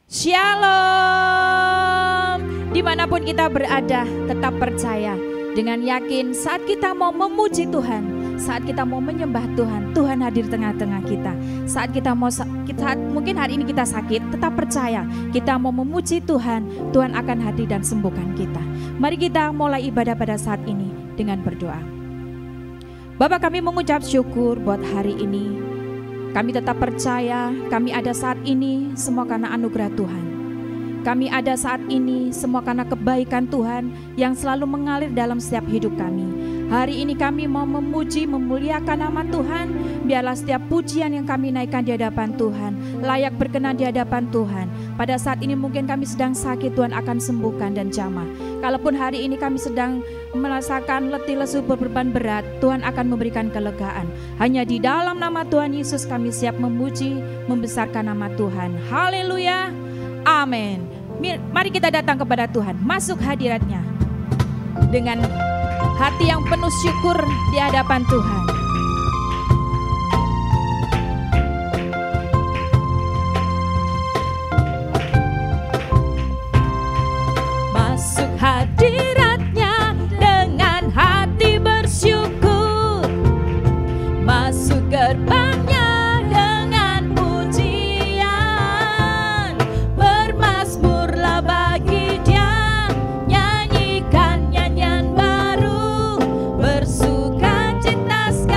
Shalom. Dimanapun kita berada, tetap percaya dengan yakin saat kita mau memuji Tuhan, saat kita mau menyembah Tuhan, Tuhan hadir tengah-tengah kita. Saat kita mau saat mungkin hari ini kita sakit, tetap percaya kita mau memuji Tuhan, Tuhan akan hadir dan sembuhkan kita. Mari kita mulai ibadah pada saat ini dengan berdoa. Bapa, kami mengucap syukur buat hari ini. Kami tetap percaya kami ada saat ini semua karena anugerah Tuhan. Kami ada saat ini semua karena kebaikan Tuhan yang selalu mengalir dalam setiap hidup kami. Hari ini kami mau memuji, memuliakan nama Tuhan. Biarlah setiap pujian yang kami naikkan di hadapan Tuhan layak berkenan di hadapan Tuhan. Pada saat ini mungkin kami sedang sakit, Tuhan akan sembuhkan dan jamah. Kalaupun hari ini kami sedang merasakan letih lesu beban berat, Tuhan akan memberikan kelegaan. Hanya di dalam nama Tuhan Yesus kami siap memuji, membesarkan nama Tuhan. Haleluya, amin. Mari kita datang kepada Tuhan, masuk hadiratnya dengan hati yang penuh syukur di hadapan Tuhan. Masuk hadiratnya dengan hati bersyukur, masuk gerbangnya dengan pujian, bermazmurlah bagi Dia, nyanyikan nyanyian baru, bersukacita sekali.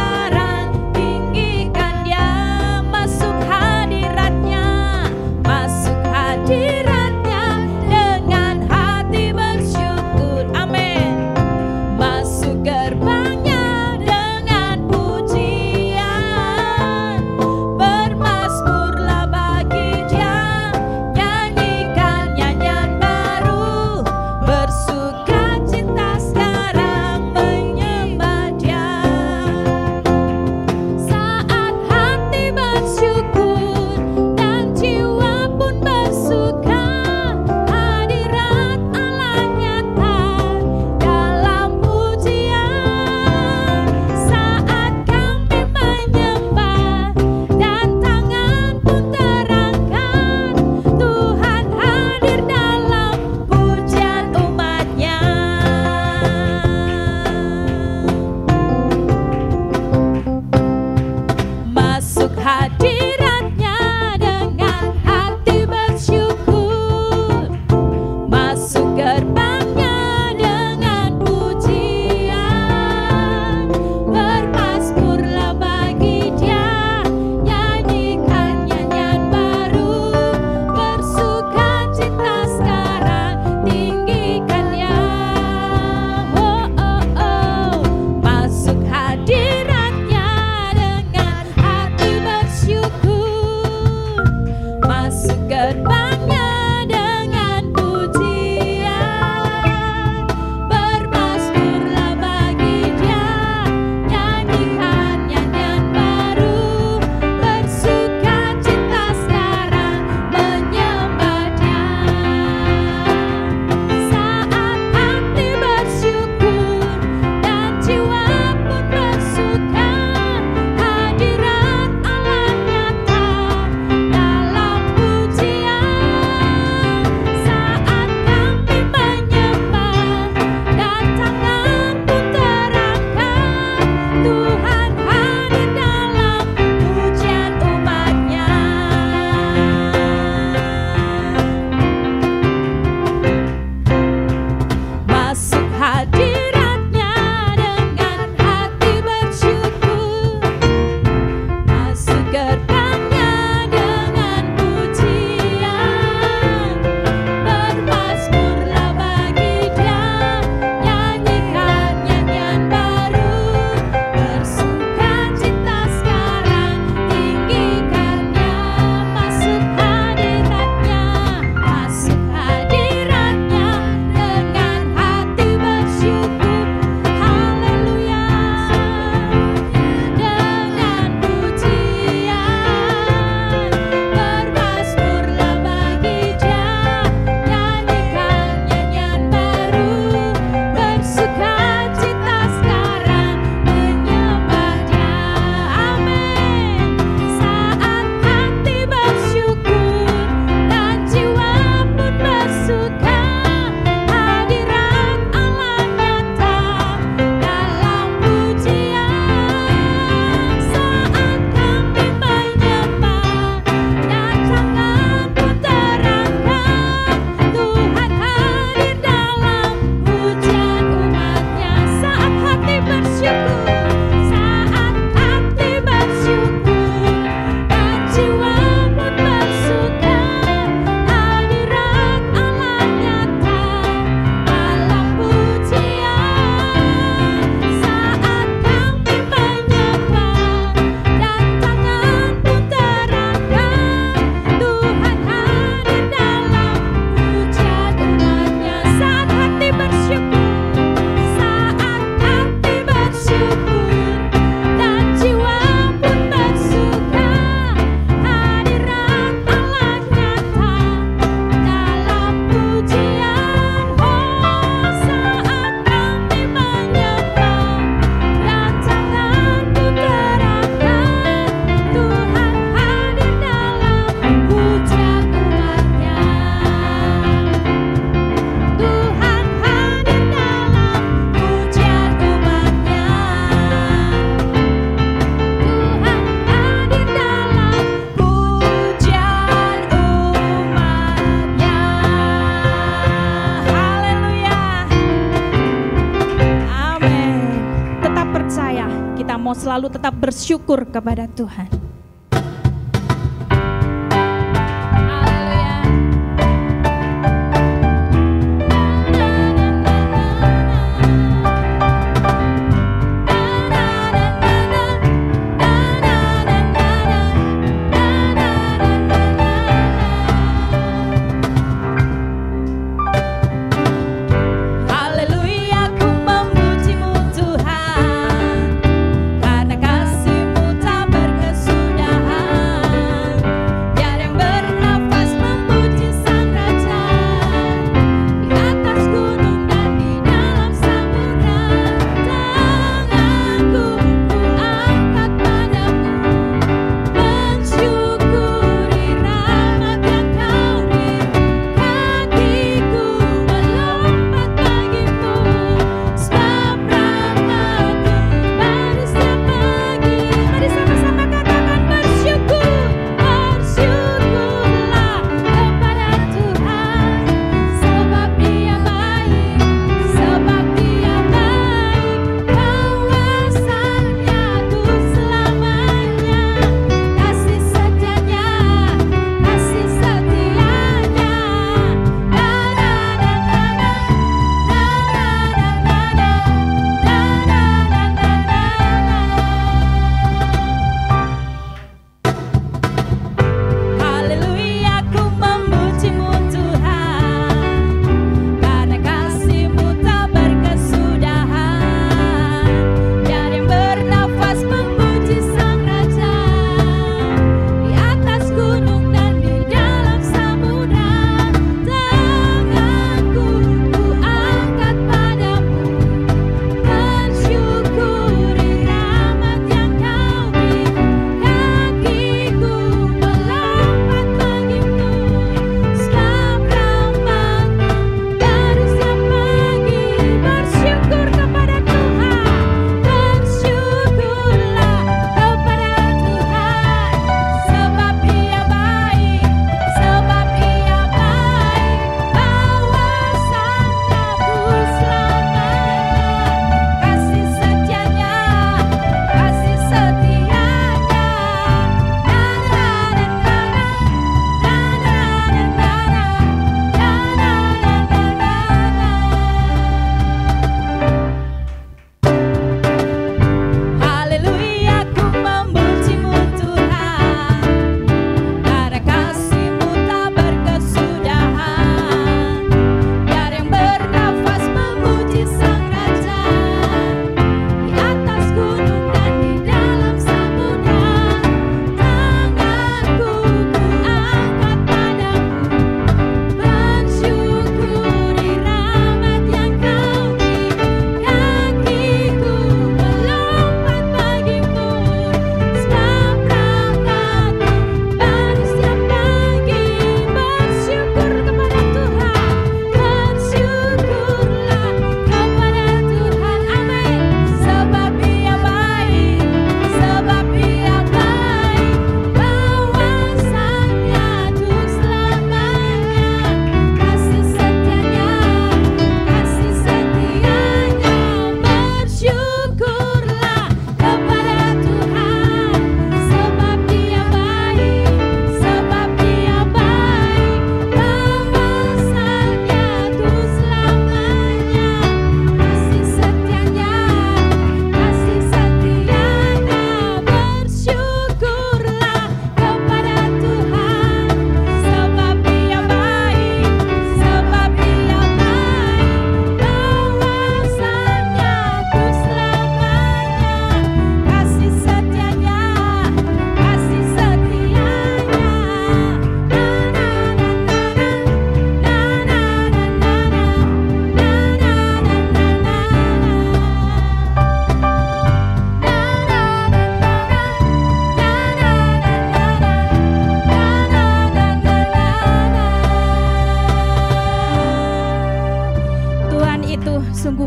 selalu tetap bersyukur kepada Tuhan.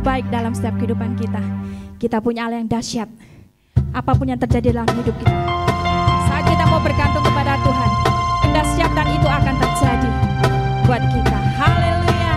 baik dalam setiap kehidupan kita. Kita punya Allah yang dahsyat. Apapun yang terjadi dalam hidup kita, saat kita mau bergantung kepada Tuhan, kedahsyatan itu akan terjadi buat kita. Haleluya.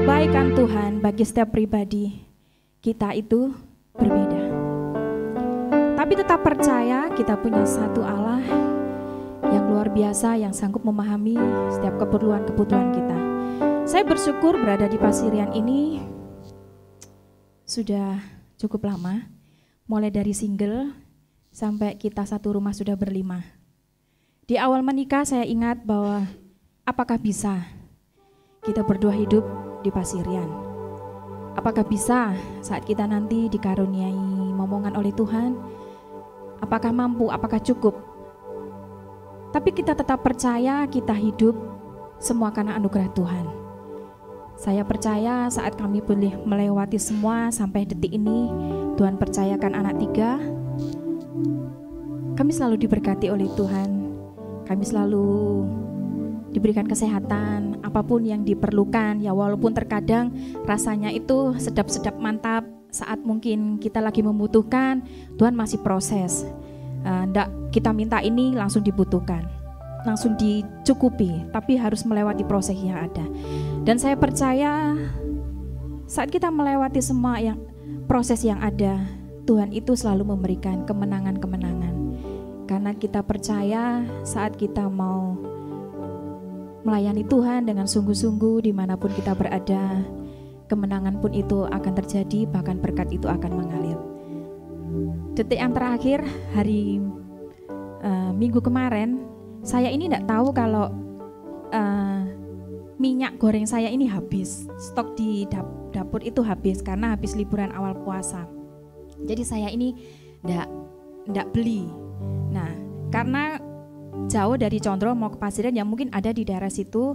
kebaikan Tuhan bagi setiap pribadi kita itu berbeda. Tapi tetap percaya kita punya satu Allah yang luar biasa, yang sanggup memahami setiap keperluan-kebutuhan kita. Saya bersyukur berada di Pasirian ini sudah cukup lama, mulai dari single sampai kita satu rumah sudah berlima. Di awal menikah saya ingat bahwa apakah bisa kita berdua hidup di Pasirian? Apakah bisa saat kita nanti dikaruniai momongan oleh Tuhan? Apakah mampu, apakah cukup? Tapi kita tetap percaya kita hidup semua karena anugerah Tuhan. Saya percaya saat kami boleh melewati semua sampai detik ini, Tuhan percayakan anak 3. Kami selalu diberkati oleh Tuhan. Kami selalu diberikan kesehatan, apapun yang diperlukan. Ya walaupun terkadang rasanya itu sedap-sedap mantap, saat mungkin kita lagi membutuhkan, Tuhan masih proses. Ndak kita minta ini langsung dibutuhkan, langsung dicukupi, tapi harus melewati proses yang ada. Dan saya percaya saat kita melewati semua proses yang ada, Tuhan itu selalu memberikan kemenangan-kemenangan. Karena kita percaya saat kita mau melayani Tuhan dengan sungguh-sungguh dimanapun kita berada, kemenangan pun itu akan terjadi, bahkan berkat itu akan mengalir. Detik yang terakhir hari minggu kemarin, saya ini tidak tahu kalau minyak goreng saya ini habis, stok di dapur itu habis karena habis liburan awal puasa. Jadi saya ini tidak beli. Nah, karena jauh dari Condro mau ke Pasirian yang mungkin ada di daerah situ,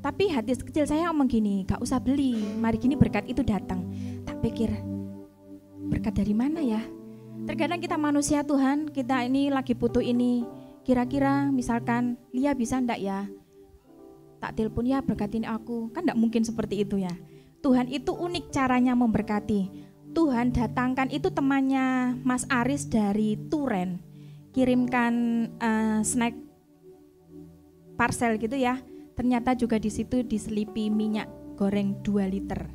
tapi hati kecil saya ngomong gini, gak usah beli, mari gini berkat itu datang. Tak pikir, berkat dari mana ya? Terkadang kita manusia Tuhan, kita ini lagi butuh ini, kira-kira misalkan Lia bisa ndak ya? Tak telepon ya berkatin aku, kan ndak mungkin seperti itu ya. Tuhan itu unik caranya memberkati. Tuhan datangkan itu temannya Mas Aris dari Turen, kirimkan snack parcel gitu ya. Ternyata juga di situ diselipi minyak goreng 2 liter.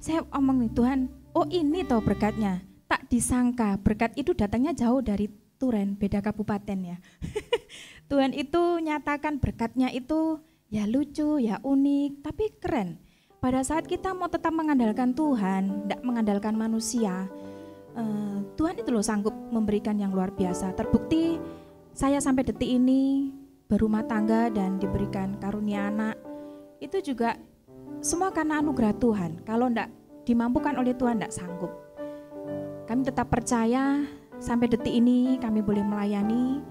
Saya omong nih Tuhan, oh ini toh berkatnya. Tak disangka berkat itu datangnya jauh dari Turen, beda kabupaten ya. Tuhan itu nyatakan berkatnya itu ya lucu, ya unik, tapi keren. Pada saat kita mau tetap mengandalkan Tuhan, tidak mengandalkan manusia, Tuhan itu loh sanggup memberikan yang luar biasa. Terbukti saya sampai detik ini berumah tangga dan diberikan karunia anak, itu juga semua karena anugerah Tuhan. Kalau tidak dimampukan oleh Tuhan, tidak sanggup. Kami tetap percaya sampai detik ini kami boleh melayani,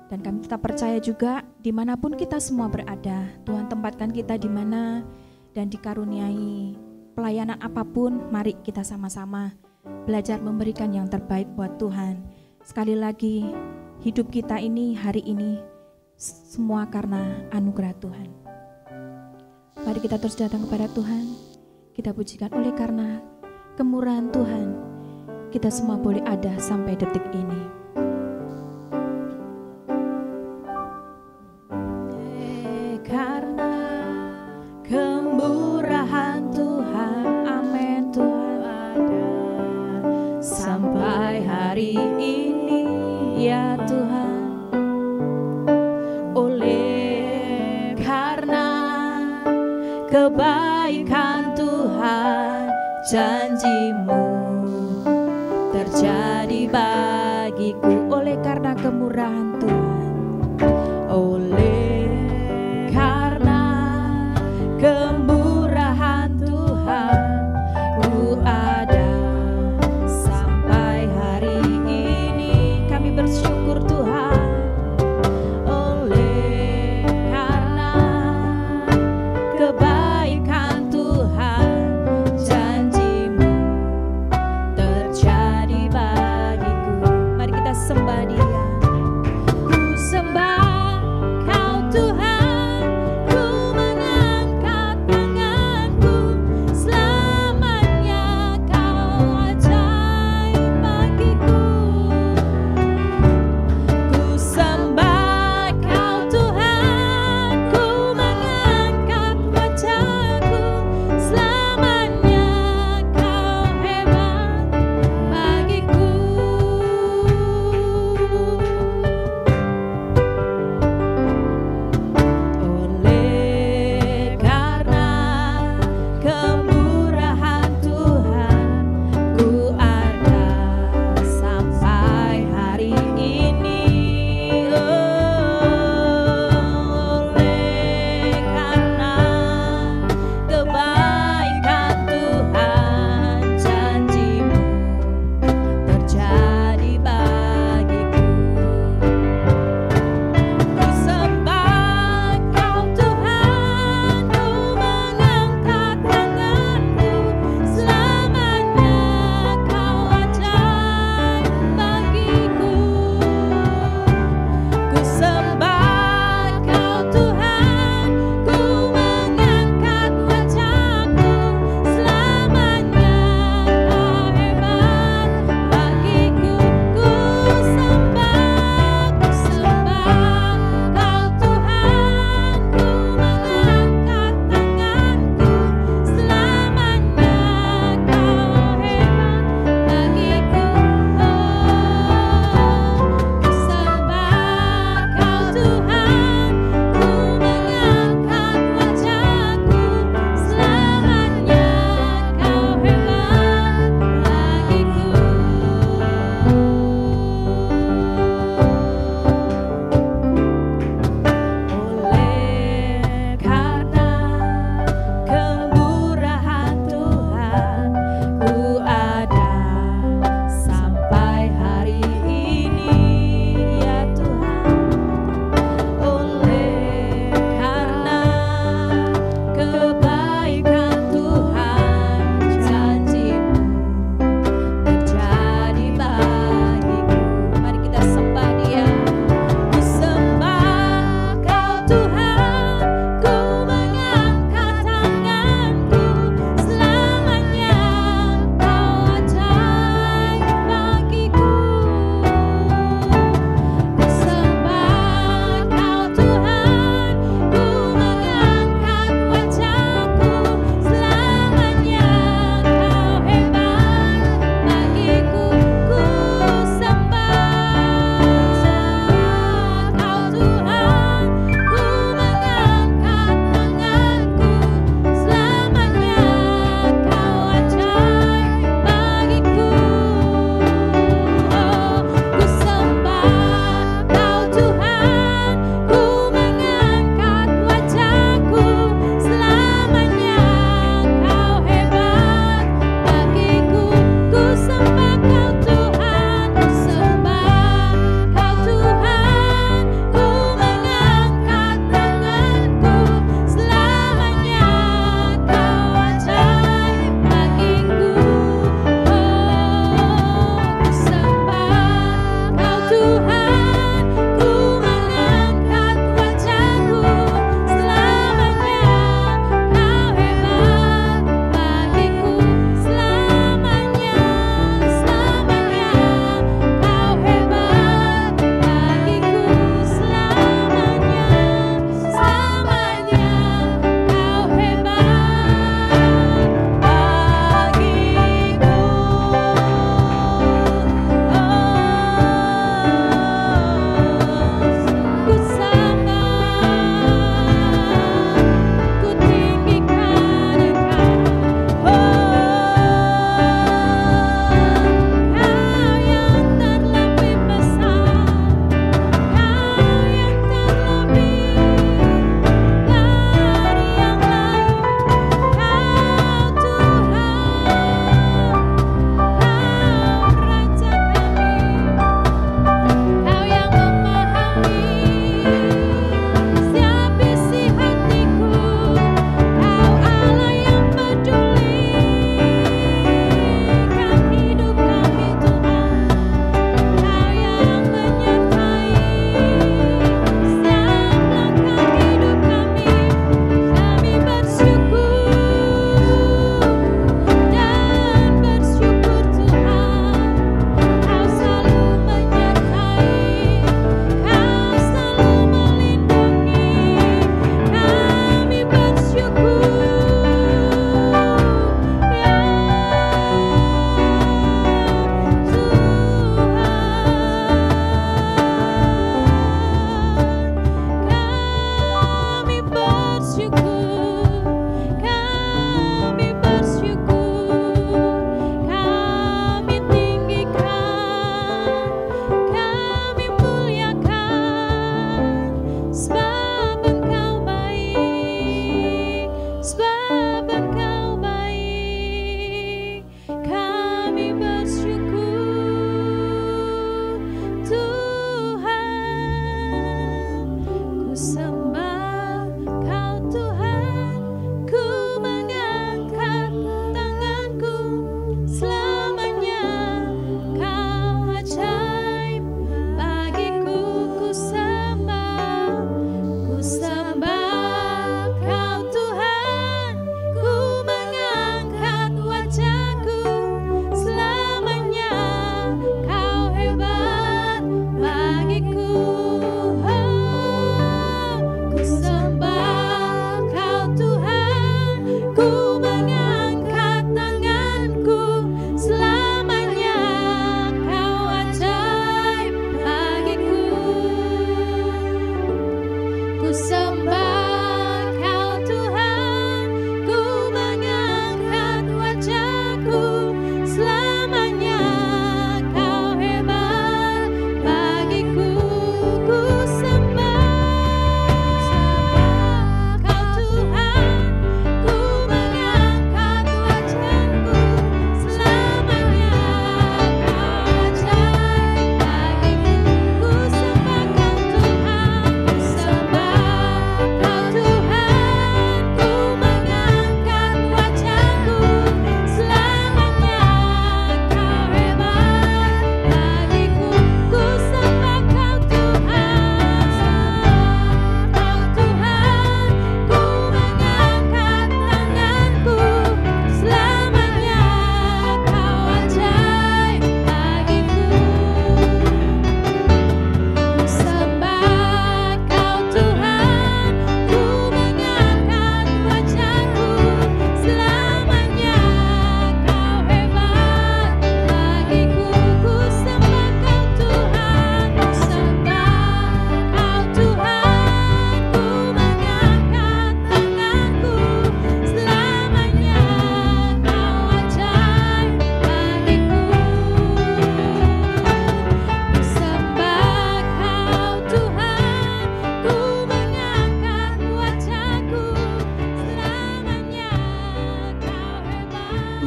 dan kami tetap percaya juga dimanapun kita semua berada, Tuhan tempatkan kita di mana dan dikaruniai pelayanan apapun, mari kita sama-sama belajar memberikan yang terbaik buat Tuhan. Sekali lagi, hidup kita ini hari ini semua karena anugerah Tuhan. Mari kita terus datang kepada Tuhan, kita pujikan oleh karena kemurahan Tuhan, kita semua boleh ada sampai detik ini. Karena kemurahan Tuhan, amin, Tuhan ada sampai hari ini ya Tuhan. Oleh karena kebaikan Tuhan, janji-Mu terjadi bagiku. Oleh karena kemurahan Tuhan, oleh karena kemurahan Tuhan, ku ada sampai hari ini. Kami bersyukur Tuhan. Oleh karena kebaikan Tuhan, janji-Mu terjadi bagiku. Mari kita sembah Dia. Ku sembah Kau Tuhan, ku mengangkat tanganku, selamanya Kau ajaib bagiku. Ku sembah Kau Tuhan, ku mengangkat wajahku,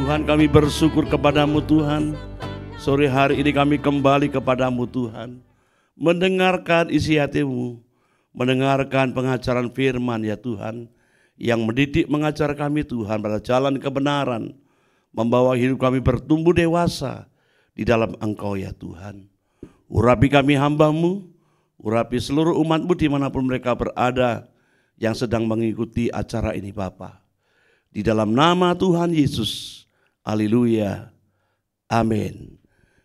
Tuhan, kami bersyukur kepadamu Tuhan. Sore hari ini kami kembali kepadamu Tuhan, mendengarkan isi hatimu, mendengarkan pengajaran firman ya Tuhan, yang mendidik mengajar kami Tuhan pada jalan kebenaran, membawa hidup kami bertumbuh dewasa di dalam Engkau ya Tuhan. Urapi kami hamba-Mu, urapi seluruh umat-Mu dimanapun mereka berada yang sedang mengikuti acara ini Bapa. Di dalam nama Tuhan Yesus, haleluya, amin.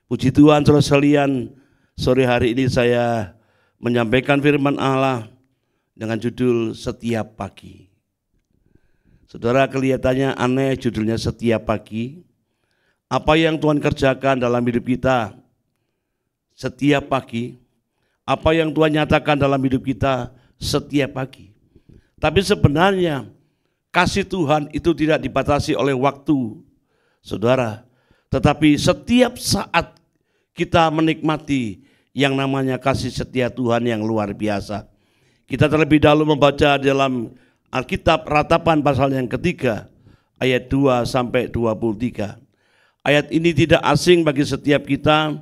Puji Tuhan saudara sekalian, sore hari ini saya menyampaikan firman Allah dengan judul Setiap Pagi. Saudara, kelihatannya aneh judulnya Setiap Pagi. Apa yang Tuhan kerjakan dalam hidup kita setiap pagi, apa yang Tuhan nyatakan dalam hidup kita setiap pagi. Tapi sebenarnya kasih Tuhan itu tidak dibatasi oleh waktu, saudara. Tetapi setiap saat kita menikmati yang namanya kasih setia Tuhan yang luar biasa. Kita terlebih dahulu membaca dalam Alkitab Ratapan pasal yang ketiga, ayat 2 sampai 23. Ayat ini tidak asing bagi setiap kita.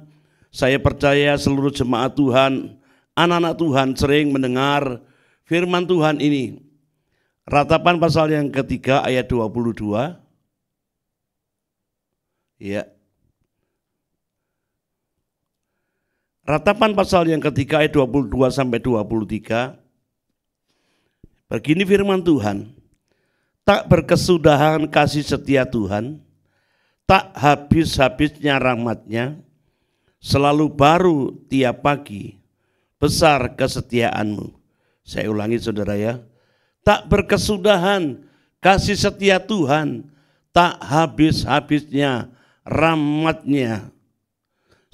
Saya percaya seluruh jemaat Tuhan, anak-anak Tuhan sering mendengar firman Tuhan ini. Ratapan pasal yang ketiga ayat 22. Ya. Ratapan pasal yang ketiga ayat 22 sampai 23. Begini firman Tuhan. Tak berkesudahan kasih setia Tuhan, tak habis-habisnya rahmat-Nya, selalu baru tiap pagi, besar kesetiaan-Mu. Saya ulangi saudara ya. Tak berkesudahan kasih setia Tuhan, tak habis-habisnya rahmat-Nya,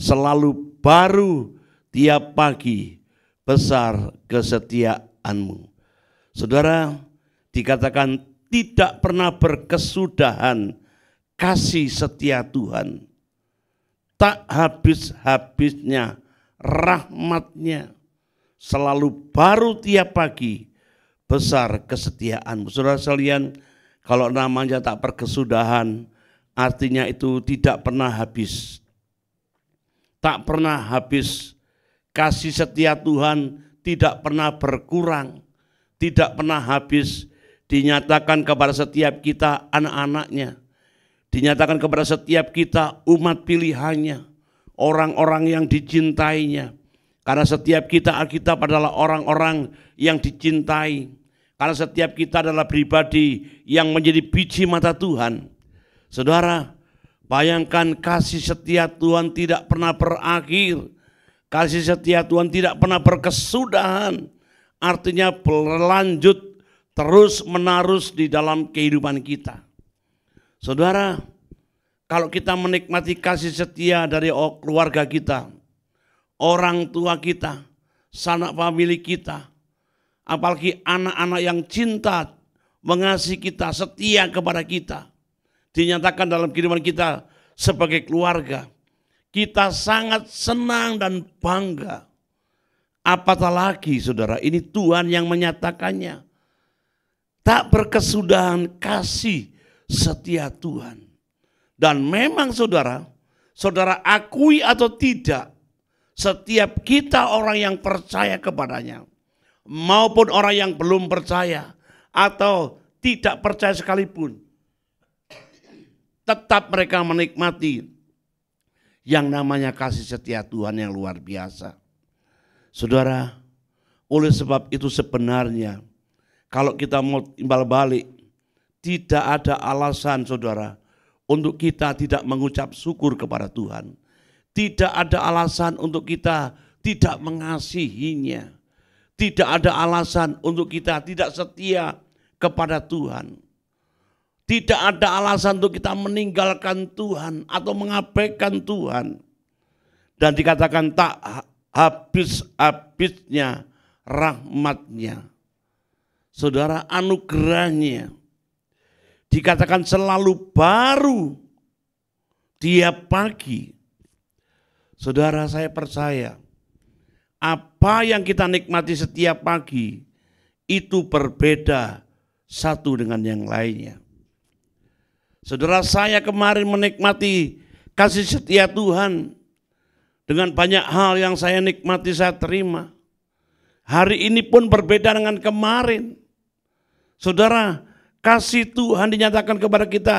selalu baru tiap pagi, besar kesetiaan-Mu. Saudara, dikatakan tidak pernah berkesudahan kasih setia Tuhan, tak habis-habisnya rahmat-Nya, selalu baru tiap pagi, besar kesetiaan-Mu. Saudara sekalian, kalau namanya tak berkesudahan, artinya itu tidak pernah habis. Tak pernah habis. Kasih setia Tuhan tidak pernah berkurang, tidak pernah habis. Dinyatakan kepada setiap kita anak-anaknya, dinyatakan kepada setiap kita umat pilihannya, orang-orang yang dicintainya. Karena setiap kita Alkitab adalah orang-orang yang dicintai. Karena setiap kita adalah pribadi yang menjadi biji mata Tuhan. Saudara, bayangkan kasih setia Tuhan tidak pernah berakhir. Kasih setia Tuhan tidak pernah berkesudahan. Artinya berlanjut terus menerus di dalam kehidupan kita. Saudara, kalau kita menikmati kasih setia dari keluarga kita, orang tua kita, sanak famili kita, apalagi anak-anak yang cinta, mengasihi kita, setia kepada kita, dinyatakan dalam kehidupan kita sebagai keluarga, kita sangat senang dan bangga. Apatah lagi saudara, ini Tuhan yang menyatakannya. Tak berkesudahan kasih setia Tuhan. Dan memang saudara, saudara akui atau tidak, setiap kita orang yang percaya kepadanya, maupun orang yang belum percaya atau tidak percaya sekalipun, tetap mereka menikmati yang namanya kasih setia Tuhan yang luar biasa. Saudara, oleh sebab itu sebenarnya kalau kita mau timbal balik, tidak ada alasan saudara untuk kita tidak mengucap syukur kepada Tuhan. Tidak ada alasan untuk kita tidak mengasihinya. Tidak ada alasan untuk kita tidak setia kepada Tuhan. Tidak ada alasan untuk kita meninggalkan Tuhan atau mengabaikan Tuhan. Dan dikatakan tak habis-habisnya rahmat-Nya. Saudara, anugerahnya dikatakan selalu baru tiap pagi. Saudara, saya percaya apa yang kita nikmati setiap pagi itu berbeda satu dengan yang lainnya. Saudara, saya kemarin menikmati kasih setia Tuhan dengan banyak hal yang saya nikmati, saya terima. Hari ini pun berbeda dengan kemarin. Saudara, kasih Tuhan dinyatakan kepada kita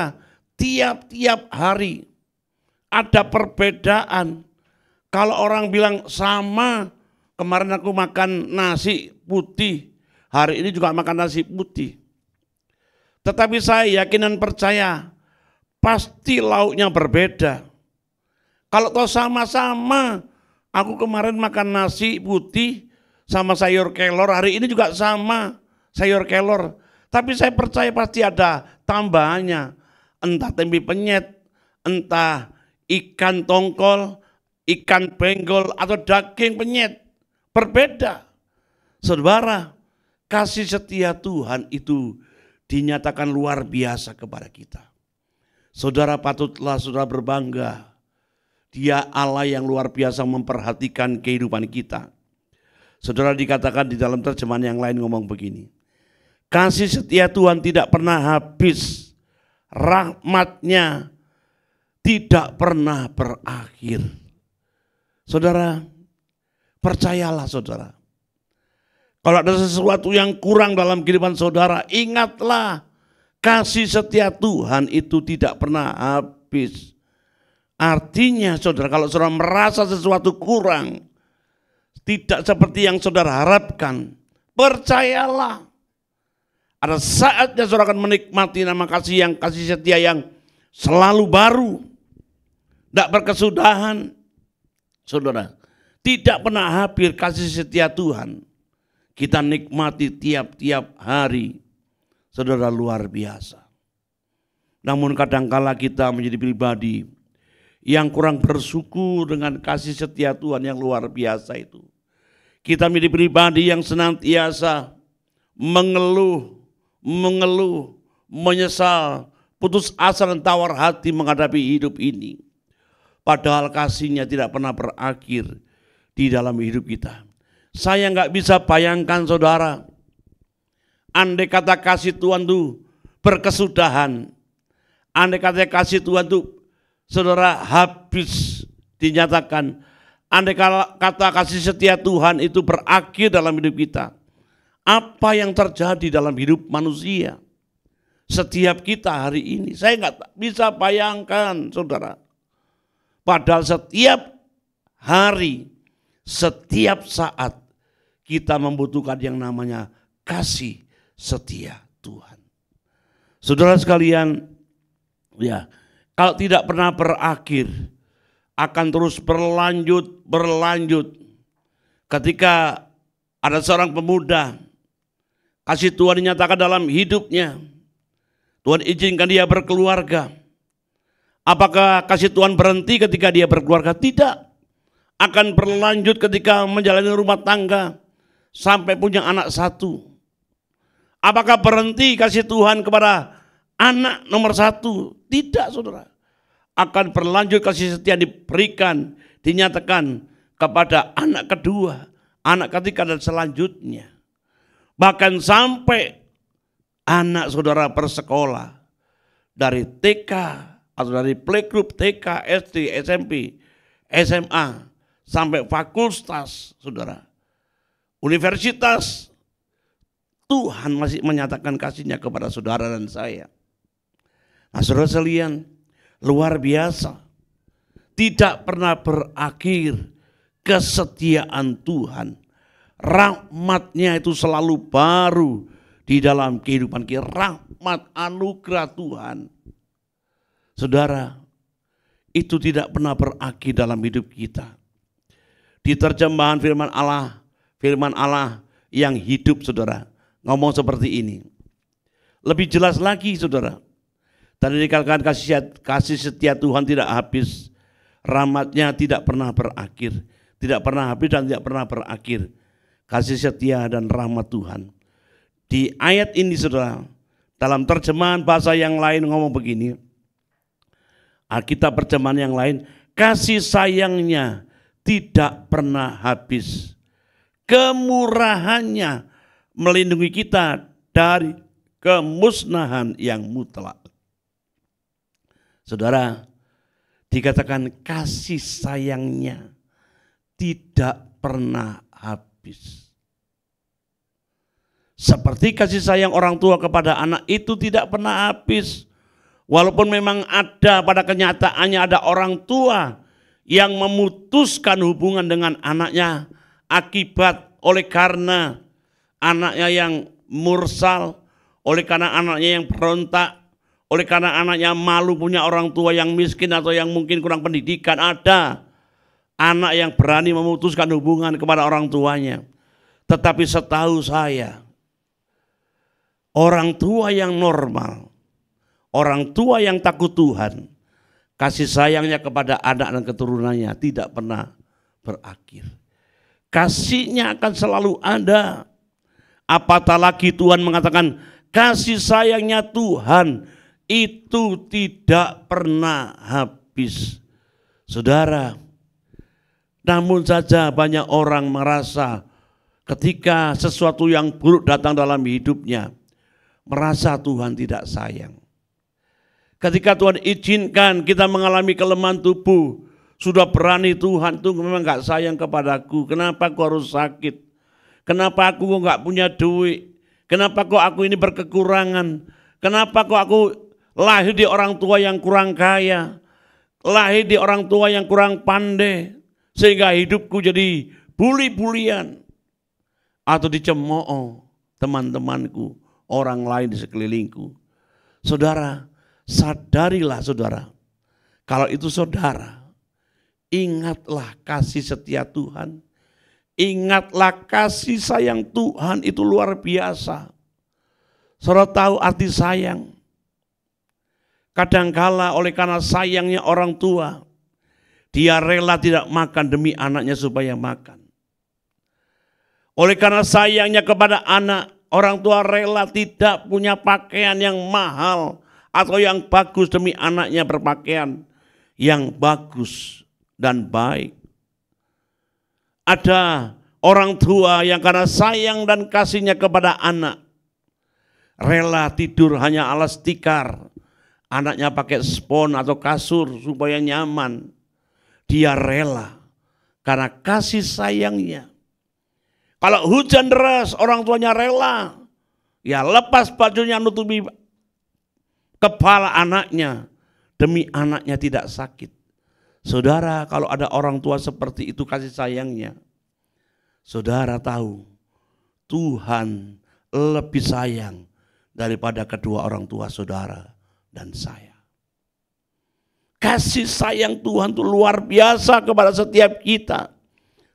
tiap-tiap hari. Ada perbedaan. Kalau orang bilang sama, kemarin aku makan nasi putih, hari ini juga makan nasi putih. Tetapi saya yakin dan percaya, pasti lauknya berbeda. Kalau toh sama-sama, aku kemarin makan nasi putih sama sayur kelor, hari ini juga sama sayur kelor. Tapi saya percaya pasti ada tambahannya, entah tempe penyet, entah ikan tongkol, ikan benggol, atau daging penyet. Berbeda. Saudara, kasih setia Tuhan itu dinyatakan luar biasa kepada kita. Saudara, patutlah saudara berbangga. Dia Allah yang luar biasa memperhatikan kehidupan kita. Saudara, dikatakan di dalam terjemahan yang lain ngomong begini. Kasih setia Tuhan tidak pernah habis. Rahmatnya tidak pernah berakhir. Saudara, percayalah saudara. Kalau ada sesuatu yang kurang dalam kehidupan saudara, ingatlah kasih setia Tuhan itu tidak pernah habis. Artinya saudara, kalau saudara merasa sesuatu kurang, tidak seperti yang saudara harapkan, percayalah. Ada saatnya saudara akan menikmati nama kasih setia yang selalu baru, tidak berkesudahan. Saudara, tidak pernah habis kasih setia Tuhan. Kita nikmati tiap-tiap hari. Saudara, luar biasa. Namun kadangkala kita menjadi pribadi yang kurang bersyukur dengan kasih setia Tuhan yang luar biasa itu. Kita menjadi pribadi yang senantiasa mengeluh, menyesal, putus asa dan tawar hati menghadapi hidup ini. Padahal kasihnya tidak pernah berakhir di dalam hidup kita. Saya nggak bisa bayangkan saudara, andai kata kasih Tuhan itu berkesudahan, andai kata kasih Tuhan itu saudara habis dinyatakan, andai kata kasih setia Tuhan itu berakhir dalam hidup kita, apa yang terjadi dalam hidup manusia? Setiap kita hari ini, saya nggak bisa bayangkan saudara. Padahal setiap hari, setiap saat kita membutuhkan yang namanya kasih setia Tuhan. Saudara sekalian, ya, kalau tidak pernah berakhir, akan terus berlanjut. Ketika ada seorang pemuda, kasih Tuhan dinyatakan dalam hidupnya, Tuhan izinkan dia berkeluarga. Apakah kasih Tuhan berhenti ketika dia berkeluarga? Tidak. Akan berlanjut ketika menjalani rumah tangga sampai punya anak satu. Apakah berhenti kasih Tuhan kepada anak nomor satu? Tidak, saudara. Akan berlanjut kasih setia diberikan, dinyatakan kepada anak kedua, anak ketiga dan selanjutnya. Bahkan sampai anak saudara bersekolah dari TK atau dari playgroup TK, SD, SMP, SMA sampai fakultas, saudara. Universitas, Tuhan masih menyatakan kasih-Nya kepada saudara dan saya. Nah, saudara sekalian, luar biasa. Tidak pernah berakhir kesetiaan Tuhan. Rahmat-Nya itu selalu baru di dalam kehidupan kita. Rahmat anugerah Tuhan. Saudara, itu tidak pernah berakhir dalam hidup kita. Di terjemahan firman Allah yang hidup, saudara, ngomong seperti ini. Lebih jelas lagi, saudara. Tadi dikatakan kasih setia Tuhan tidak habis. Rahmat-Nya tidak pernah berakhir. Tidak pernah habis dan tidak pernah berakhir. Kasih setia dan rahmat Tuhan. Di ayat ini, saudara, dalam terjemahan bahasa yang lain ngomong begini. Alkitab terjemahan yang lain, kasih sayangnya tidak pernah habis. Kemurahannya melindungi kita dari kemusnahan yang mutlak. Saudara, dikatakan kasih sayangnya tidak pernah habis. Seperti kasih sayang orang tua kepada anak itu tidak pernah habis. Walaupun memang ada pada kenyataannya ada orang tua yang memutuskan hubungan dengan anaknya akibat oleh karena anaknya yang mursal, oleh karena anaknya yang berontak, oleh karena anaknya malu punya orang tua yang miskin atau yang mungkin kurang pendidikan. Ada anak yang berani memutuskan hubungan kepada orang tuanya. Tetapi setahu saya, orang tua yang normal, orang tua yang takut Tuhan, kasih sayangnya kepada anak dan keturunannya tidak pernah berakhir. Kasihnya akan selalu ada. Apatah lagi Tuhan mengatakan kasih sayangnya Tuhan itu tidak pernah habis. Saudara, namun saja banyak orang merasa ketika sesuatu yang buruk datang dalam hidupnya, merasa Tuhan tidak sayang. Ketika Tuhan izinkan kita mengalami kelemahan tubuh, sudah berani Tuhan tuh memang gak sayang kepadaku. Kenapa aku harus sakit? Kenapa aku gak punya duit? Kenapa kok aku ini berkekurangan? Kenapa kok aku lahir di orang tua yang kurang kaya? Lahir di orang tua yang kurang pandai? Sehingga hidupku jadi buli-bulian. Atau dicemooh teman-temanku, orang lain di sekelilingku. Saudara, sadarilah saudara. Kalau itu saudara, ingatlah kasih setia Tuhan. Ingatlah kasih sayang Tuhan itu luar biasa. Saudara tahu arti sayang. Kadangkala oleh karena sayangnya orang tua, dia rela tidak makan demi anaknya supaya makan. Oleh karena sayangnya kepada anak, orang tua rela tidak punya pakaian yang mahal atau yang bagus demi anaknya berpakaian yang bagus dan baik. Ada orang tua yang karena sayang dan kasihnya kepada anak, rela tidur hanya alas tikar, anaknya pakai spons atau kasur supaya nyaman. Dia rela karena kasih sayangnya. Kalau hujan deras, orang tuanya rela, ya lepas bajunya nutupi kepala anaknya demi anaknya tidak sakit. Saudara, kalau ada orang tua seperti itu kasih sayangnya, saudara tahu Tuhan lebih sayang daripada kedua orang tua saudara dan saya. Kasih sayang Tuhan itu luar biasa kepada setiap kita.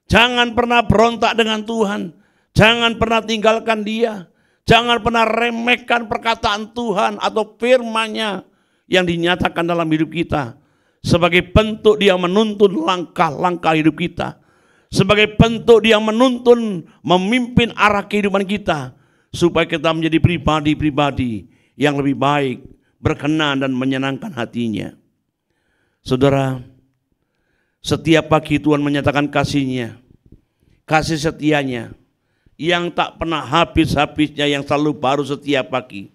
Jangan pernah berontak dengan Tuhan. Jangan pernah tinggalkan Dia. Jangan pernah remehkan perkataan Tuhan atau firman-Nya yang dinyatakan dalam hidup kita. Sebagai bentuk Dia menuntun langkah-langkah hidup kita. Sebagai bentuk Dia menuntun, memimpin arah kehidupan kita. Supaya kita menjadi pribadi-pribadi yang lebih baik, berkenan dan menyenangkan hatinya. Saudara, setiap pagi Tuhan menyatakan kasih-Nya, kasih setianya yang tak pernah habis-habisnya, yang selalu baru setiap pagi.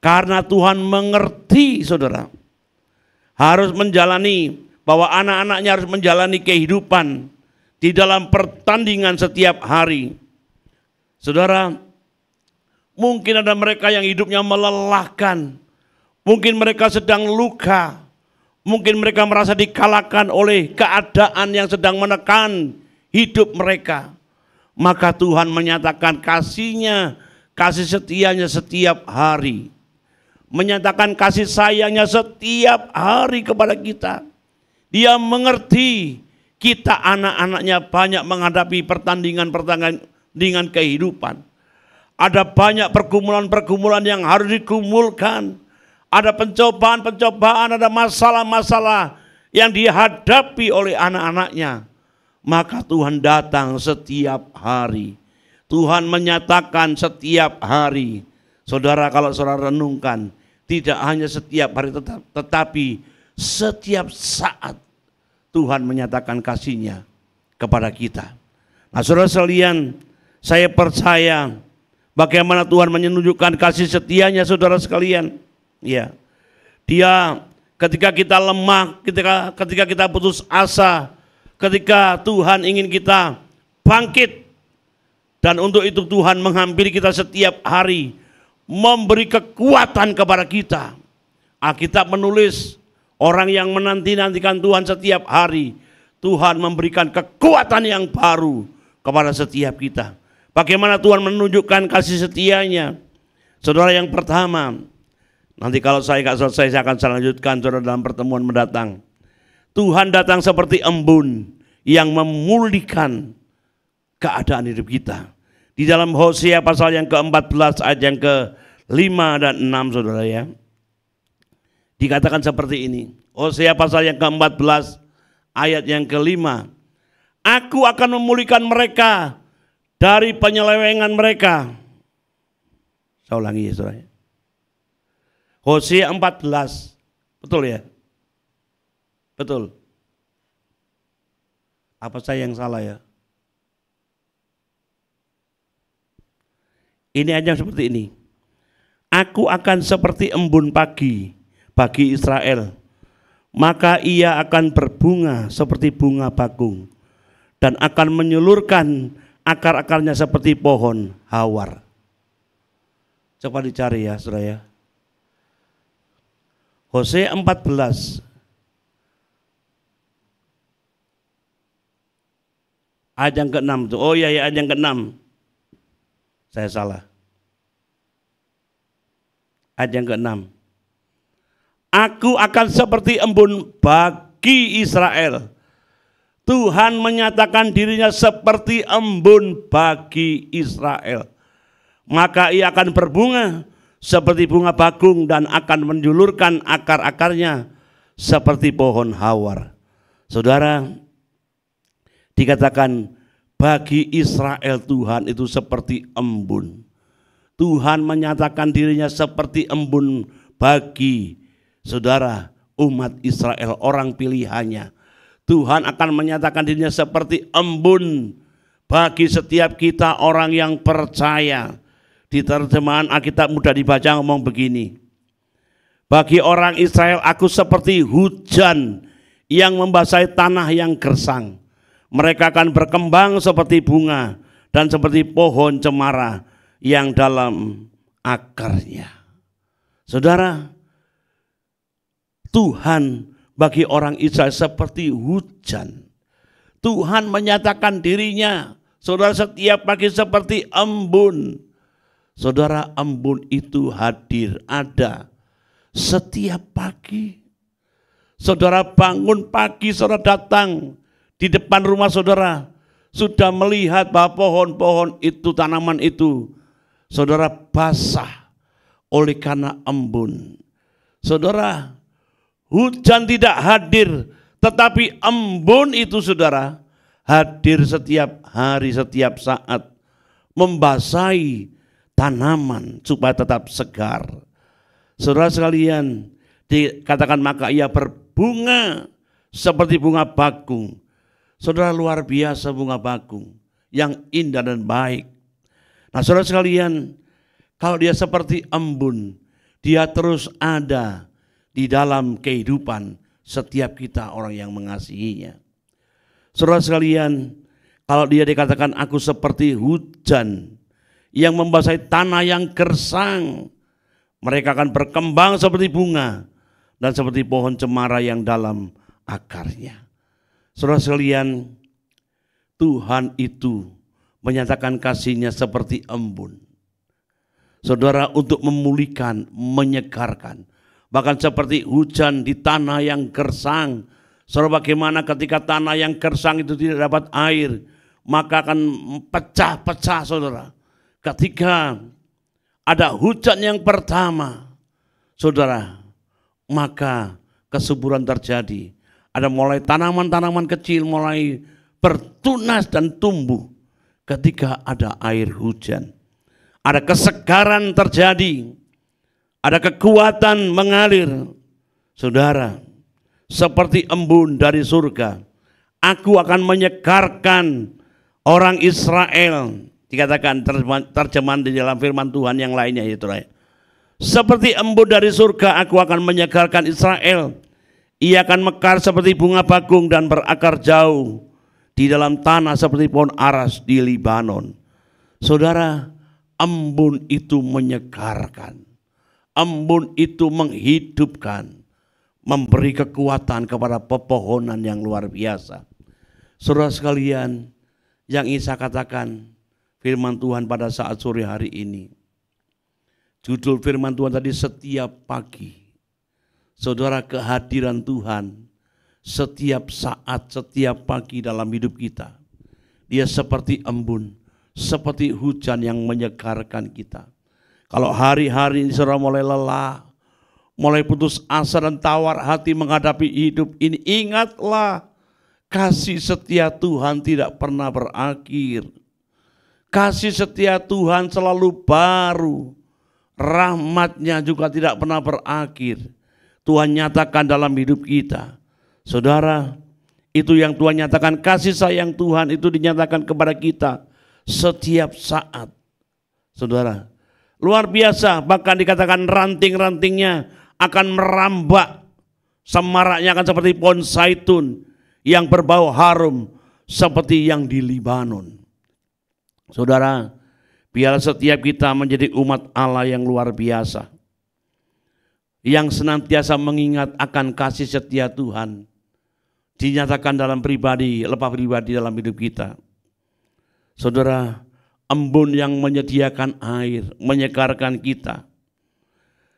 Karena Tuhan mengerti saudara, harus menjalani, bahwa anak-anaknya harus menjalani kehidupan di dalam pertandingan setiap hari. Saudara, mungkin ada mereka yang hidupnya melelahkan, mungkin mereka sedang luka, mungkin mereka merasa dikalahkan oleh keadaan yang sedang menekan hidup mereka. Maka Tuhan menyatakan kasih-Nya, kasih setianya setiap hari. Menyatakan kasih sayangnya setiap hari kepada kita. Dia mengerti kita anak-anaknya banyak menghadapi pertandingan kehidupan. Ada banyak pergumulan-pergumulan yang harus digumulkan. Ada pencobaan-pencobaan, ada masalah-masalah yang dihadapi oleh anak-anaknya. Maka Tuhan datang setiap hari. Tuhan menyatakan setiap hari. Saudara, kalau saudara renungkan, tidak hanya setiap hari tetapi setiap saat Tuhan menyatakan kasih-Nya kepada kita. Nah saudara sekalian, saya percaya bagaimana Tuhan menunjukkan kasih setia-Nya saudara sekalian. Ya, Dia ketika kita lemah, ketika kita putus asa, ketika Tuhan ingin kita bangkit. Dan untuk itu Tuhan menghampiri kita setiap hari, memberi kekuatan kepada kita. Alkitab menulis, orang yang menanti-nantikan Tuhan setiap hari, Tuhan memberikan kekuatan yang baru kepada setiap kita. Bagaimana Tuhan menunjukkan kasih setianya? Saudara, yang pertama, nanti kalau saya nggak selesai saya akan lanjutkan saudara dalam pertemuan mendatang. Tuhan datang seperti embun yang memulihkan keadaan hidup kita. Di dalam Hosea pasal yang ke-14 ayat yang ke-5 dan 6 saudara ya. Dikatakan seperti ini. Hosea pasal yang ke-14 ayat yang ke-5. Aku akan memulihkan mereka dari penyelewengan mereka. Saya ulangi ya saudara. Hosea 14. Betul ya? Betul. Apa saya yang salah ya? Ini aja seperti ini. Aku akan seperti embun pagi bagi Israel. Maka ia akan berbunga seperti bunga bakung. Dan akan menyulurkan akar-akarnya seperti pohon hawar. Coba dicari ya saudara ya. Hosea 14. Ayat yang ke-6. Oh iya, ayat yang ke-6. Saya salah. Ayat yang ke-6. Aku akan seperti embun bagi Israel. Tuhan menyatakan dirinya seperti embun bagi Israel. Maka ia akan berbunga seperti bunga bakung dan akan menjulurkan akar-akarnya seperti pohon hawar. Saudara, dikatakan bagi Israel Tuhan itu seperti embun. Tuhan menyatakan dirinya seperti embun bagi saudara umat Israel, orang pilihannya. Tuhan akan menyatakan dirinya seperti embun bagi setiap kita orang yang percaya. Di terjemahan Alkitab mudah dibaca ngomong begini. Bagi orang Israel aku seperti hujan yang membasahi tanah yang gersang. Mereka akan berkembang seperti bunga dan seperti pohon cemara yang dalam akarnya. Saudara, Tuhan bagi orang Israel seperti hujan. Tuhan menyatakan dirinya, saudara, setiap pagi seperti embun. Saudara, embun itu hadir, ada setiap pagi. Saudara bangun pagi, saudara datang di depan rumah saudara, sudah melihat bahwa pohon-pohon itu, tanaman itu, saudara basah oleh karena embun. Saudara, hujan tidak hadir, tetapi embun itu saudara hadir setiap hari, setiap saat, membasahi tanaman supaya tetap segar. Saudara sekalian, dikatakan maka ia berbunga seperti bunga bakung. Saudara, luar biasa bunga bakung yang indah dan baik. Nah saudara sekalian, kalau dia seperti embun, dia terus ada di dalam kehidupan setiap kita orang yang mengasihinya. Saudara sekalian, kalau dia dikatakan aku seperti hujan yang membasahi tanah yang gersang, mereka akan berkembang seperti bunga dan seperti pohon cemara yang dalam akarnya. Saudara sekalian, Tuhan itu menyatakan kasih-Nya seperti embun. Saudara, untuk memulihkan, menyegarkan, bahkan seperti hujan di tanah yang gersang. Saudara, bagaimana ketika tanah yang gersang itu tidak dapat air, maka akan pecah-pecah saudara. Ketika ada hujan yang pertama, saudara, maka kesuburan terjadi. Ada mulai tanaman-tanaman kecil mulai bertunas dan tumbuh ketika ada air hujan. Ada kesegaran terjadi, ada kekuatan mengalir. Saudara, seperti embun dari surga, aku akan menyegarkan orang Israel. Dikatakan terjemahan di dalam firman Tuhan yang lainnya itu. Seperti embun dari surga aku akan menyegarkan Israel. Ia akan mekar seperti bunga bakung dan berakar jauh di dalam tanah seperti pohon aras di Libanon. Saudara, embun itu menyegarkan. Embun itu menghidupkan, memberi kekuatan kepada pepohonan yang luar biasa. Saudara sekalian, yang ingin saya katakan firman Tuhan pada saat sore hari ini. Judul firman Tuhan tadi, setiap pagi. Saudara, kehadiran Tuhan setiap saat, setiap pagi dalam hidup kita. Dia seperti embun, seperti hujan yang menyegarkan kita. Kalau hari-hari ini saudara mulai lelah, mulai putus asa dan tawar hati menghadapi hidup ini, ingatlah kasih setia Tuhan tidak pernah berakhir. Kasih setia Tuhan selalu baru. Rahmatnya juga tidak pernah berakhir. Tuhan nyatakan dalam hidup kita. Saudara, itu yang Tuhan nyatakan, kasih sayang Tuhan itu dinyatakan kepada kita setiap saat. Saudara, luar biasa, bahkan dikatakan ranting-rantingnya akan merambak, semaraknya akan seperti pohon zaitun yang berbau harum seperti yang di Libanon. Saudara, biar setiap kita menjadi umat Allah yang luar biasa, yang senantiasa mengingat akan kasih setia Tuhan, dinyatakan dalam pribadi, lepas pribadi dalam hidup kita. Saudara, embun yang menyediakan air, menyegarkan kita.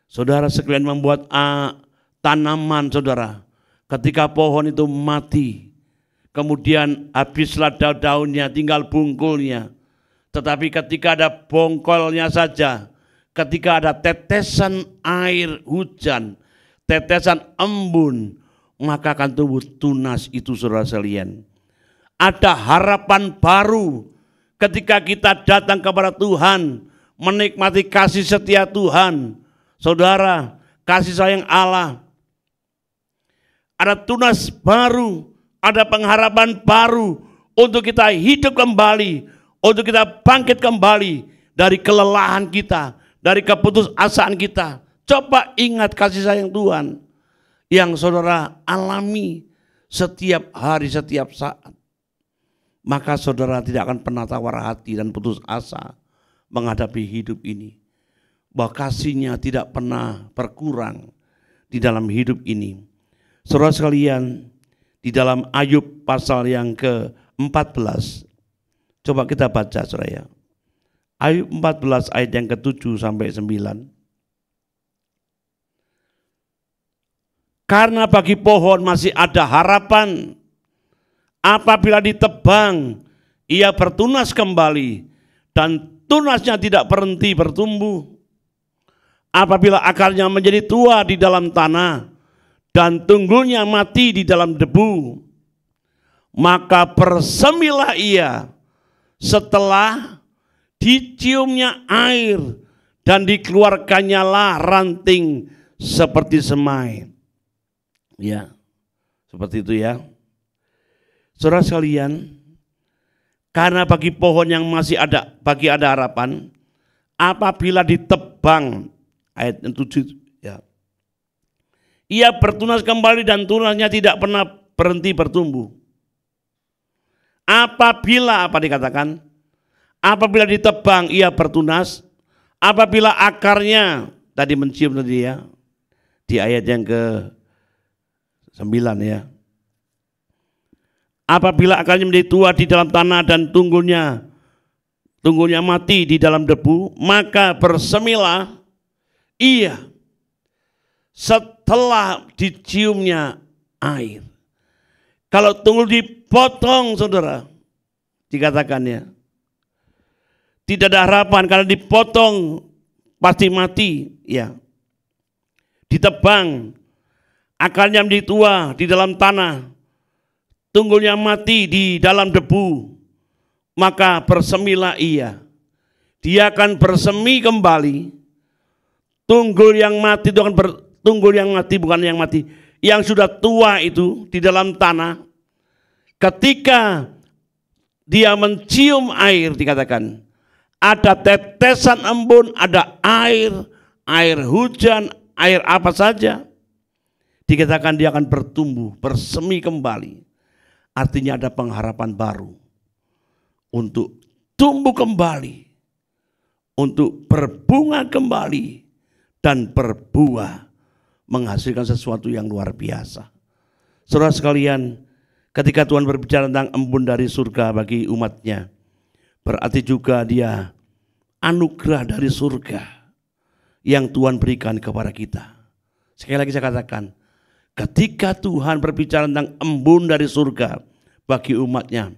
Saudara sekalian, membuat tanaman, saudara, ketika pohon itu mati, kemudian habislah daun-daunnya, tinggal bungkulnya. Tetapi ketika ada bongkolnya saja, ketika ada tetesan air hujan, tetesan embun, maka akan tumbuh tunas itu, saudara sekalian. Ada harapan baru ketika kita datang kepada Tuhan, menikmati kasih setia Tuhan. Saudara, kasih sayang Allah, ada tunas baru, ada pengharapan baru untuk kita hidup kembali, untuk kita bangkit kembali dari kelelahan kita, dari keputusasaan kita. Coba ingat kasih sayang Tuhan yang saudara alami setiap hari, setiap saat. Maka saudara tidak akan pernah tawar hati dan putus asa menghadapi hidup ini. Bahwa kasihnya tidak pernah berkurang di dalam hidup ini. Saudara sekalian, di dalam Ayub pasal yang ke-14, coba kita baca saudara ya. Ayub 14 ayat yang ke-7 sampai 9. Karena bagi pohon masih ada harapan, apabila ditebang ia bertunas kembali dan tunasnya tidak berhenti bertumbuh. Apabila akarnya menjadi tua di dalam tanah dan tunggulnya mati di dalam debu, maka bersemilah ia setelah diciumnya air dan dikeluarkannya lah ranting seperti semai. Ya, seperti itu ya. Saudara sekalian, karena bagi pohon yang masih ada, bagi ada harapan, apabila ditebang, ayat 7 ya, ia bertunas kembali dan tunasnya tidak pernah berhenti bertumbuh. Apabila, apa dikatakan? Apabila ditebang ia bertunas, apabila akarnya, tadi mencium tadi ya, di ayat yang ke-9 ya. Apabila akarnya menjadi tua di dalam tanah dan tunggulnya mati di dalam debu, maka bersemilah ia setelah diciumnya air. Kalau tunggul dipotong, saudara, dikatakannya tidak ada harapan, karena dipotong pasti mati ya. Ditebang, akarnya menjadi tua di dalam tanah, tunggulnya mati di dalam debu, maka bersemilah ia. Dia akan bersemi kembali. Tunggul yang mati itu akan tunggul yang mati, bukan yang mati, yang sudah tua itu di dalam tanah. Ketika dia mencium air, dikatakan ada tetesan embun, ada air hujan, air apa saja. Dikatakan dia akan bertumbuh, bersemi kembali. Artinya ada pengharapan baru untuk tumbuh kembali, untuk berbunga kembali, dan berbuah, menghasilkan sesuatu yang luar biasa. Saudara sekalian, ketika Tuhan berbicara tentang embun dari surga bagi umatnya, berarti juga dia anugerah dari surga yang Tuhan berikan kepada kita. Sekali lagi saya katakan, ketika Tuhan berbicara tentang embun dari surga bagi umatnya,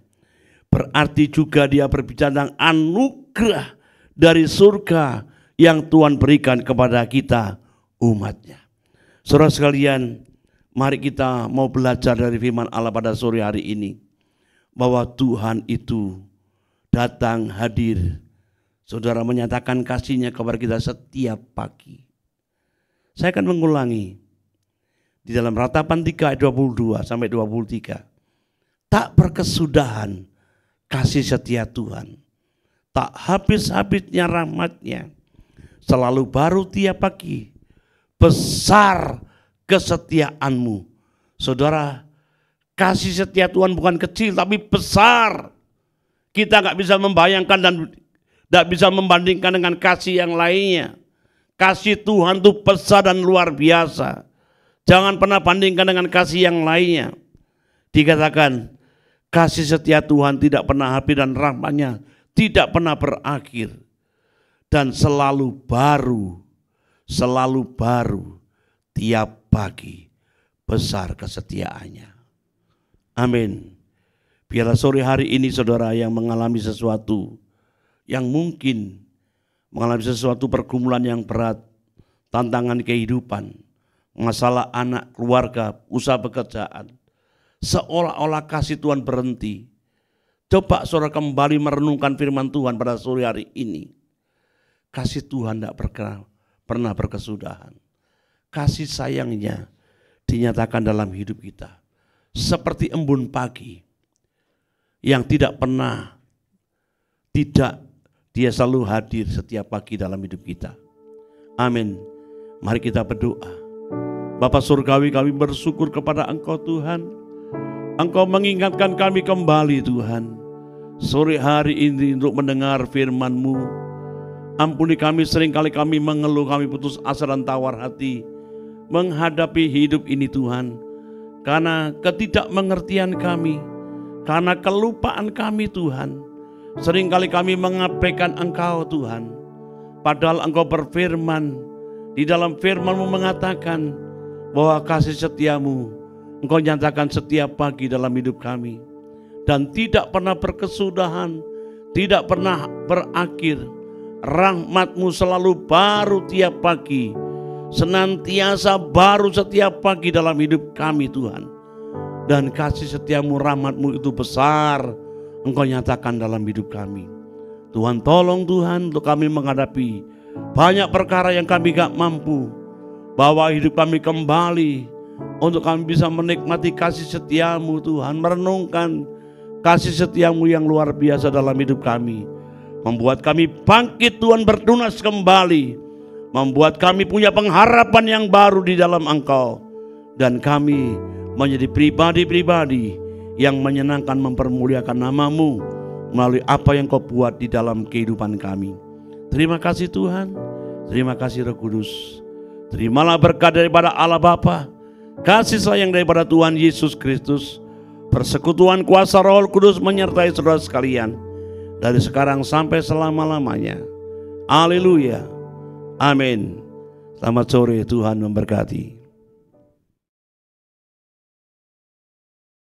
berarti juga dia berbicara tentang anugerah dari surga yang Tuhan berikan kepada kita umatnya. Saudara sekalian, mari kita mau belajar dari firman Allah pada sore hari ini, bahwa Tuhan itu datang hadir. Saudara, menyatakan kasih-Nya kepada kita setiap pagi. Saya akan mengulangi di dalam Ratapan 3 ayat 22 sampai 23. Tak berkesudahan kasih setia Tuhan, tak habis-habisnya rahmat-Nya, selalu baru tiap pagi, besar kesetiaan-Mu. Saudara, kasih setia Tuhan bukan kecil tapi besar. Kita gak bisa membayangkan dan gak bisa membandingkan dengan kasih yang lainnya. Kasih Tuhan itu besar dan luar biasa. Jangan pernah bandingkan dengan kasih yang lainnya. Dikatakan kasih setia Tuhan tidak pernah habis dan rahmat-Nya tidak pernah berakhir. Dan selalu baru tiap pagi, besar kesetiaannya. Amin. Biarlah sore hari ini saudara yang mengalami sesuatu, yang mungkin mengalami sesuatu pergumulan yang berat, tantangan kehidupan, masalah anak, keluarga, usaha pekerjaan, seolah-olah kasih Tuhan berhenti. Coba saudara kembali merenungkan firman Tuhan pada sore hari ini. Kasih Tuhan tidak pernah berkesudahan. Kasih sayang-Nya dinyatakan dalam hidup kita. Seperti embun pagi yang tidak dia selalu hadir setiap pagi dalam hidup kita. Amin. Mari kita berdoa. Bapa Surgawi, kami bersyukur kepada Engkau Tuhan. Engkau mengingatkan kami kembali Tuhan, sore hari ini untuk mendengar firman-Mu. Ampuni kami, seringkali kami mengeluh, kami putus asa dan tawar hati menghadapi hidup ini Tuhan. Karena ketidakmengertian kami, karena kelupaan kami Tuhan. Seringkali kami mengabaikan Engkau Tuhan. Padahal Engkau berfirman, di dalam firman-Mu mengatakan bahwa kasih setia-Mu Engkau nyatakan setiap pagi dalam hidup kami. Dan tidak pernah berkesudahan, tidak pernah berakhir. Rahmat-Mu selalu baru tiap pagi, senantiasa baru setiap pagi dalam hidup kami Tuhan. Dan kasih setia-Mu, rahmat-Mu itu besar, Engkau nyatakan dalam hidup kami. Tuhan, tolong Tuhan untuk kami menghadapi banyak perkara yang kami gak mampu. Bawa hidup kami kembali untuk kami bisa menikmati kasih setia-Mu Tuhan. Merenungkan kasih setia-Mu yang luar biasa dalam hidup kami. Membuat kami bangkit Tuhan, bertunas kembali. Membuat kami punya pengharapan yang baru di dalam Engkau. Dan kami menjadi pribadi-pribadi yang menyenangkan, mempermuliakan nama-Mu melalui apa yang Kau buat di dalam kehidupan kami. Terima kasih Tuhan, terima kasih Roh Kudus. Terimalah berkat daripada Allah Bapa, kasih sayang daripada Tuhan Yesus Kristus, persekutuan kuasa Roh Kudus menyertai saudara sekalian dari sekarang sampai selama-lamanya. Haleluya. Amin. Selamat sore, Tuhan memberkati.